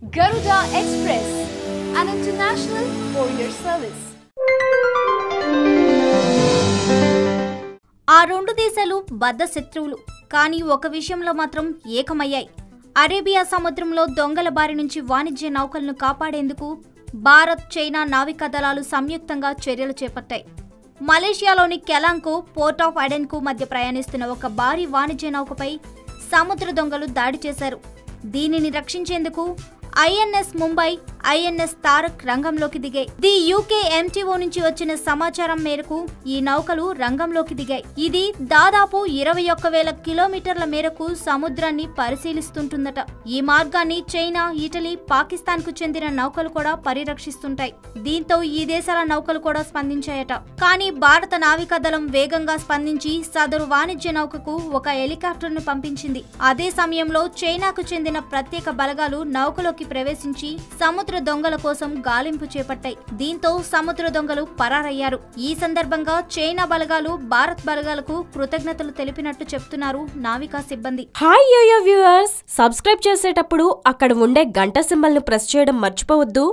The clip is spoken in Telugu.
Garuda Express, an international courier service. ఆ రెండు దేశాలు బద్ద శత్రువులు కానీ ఒక విషయంలో మాత్రం ఏకమయ్యాయి. అరేబియా సముద్రంలో దొంగల బారి నుంచి వాణిజ్య నౌకలను కాపాడేందుకు భారత్, చైనా నావికా దళాలు సంయుక్తంగా చర్యలు చేపట్టాయి. మలేషియాలోని కెలాంగ్కు, పోర్ట్ ఆఫ్ అడెన్కు మధ్య ప్రయాణిస్తున్న ఒక భారీ వాణిజ్య నౌకపై సముద్ర దొంగలు దాడి చేశారు. దీనిని రక్షించేందుకు ఐఎన్ఎస్ ముంబై, ఐఎన్ఎస్ తారక్ రంగంలోకి దిగాయి. ది యూకే ఎంటీఓ నుంచి వచ్చిన సమాచారం మేరకు ఈ నౌకలు రంగంలోకి దిగాయి. ఇది దాదాపు 21,000 కిలోమీటర్ల మేరకు సముద్రాన్ని పరిశీలిస్తుంటుందట. ఈ మార్గాన్ని చైనా, ఇటలీ, పాకిస్తాన్ కు చెందిన నౌకలు కూడా పరిరక్షిస్తుంటాయి. దీంతో ఈ దేశాల నౌకలు కూడా స్పందించాయట. కానీ భారత నావికా దళం వేగంగా స్పందించి సదరు వాణిజ్య నౌకకు ఒక హెలికాప్టర్ను పంపించింది. అదే సమయంలో చైనాకు చెందిన ప్రత్యేక బలగాలు నౌకలోకి ప్రవేశించి సముద్ర దొంగల కోసం గాలింపు చేపట్టాయి. దీంతో సముద్ర దొంగలు పరారయ్యారు. ఈ సందర్భంగా చైనా బలగాలు భారత్ బలగాలకు కృతజ్ఞతలు తెలిపినట్టు చెప్తున్నారు నావికా సిబ్బంది. హాయ్ యోయో వ్యూవర్స్, సబ్స్క్రైబ్ చేసేటప్పుడు అక్కడ ఉండే గంట సింబల్ ను ప్రెస్ చేయడం మర్చిపోవద్దు.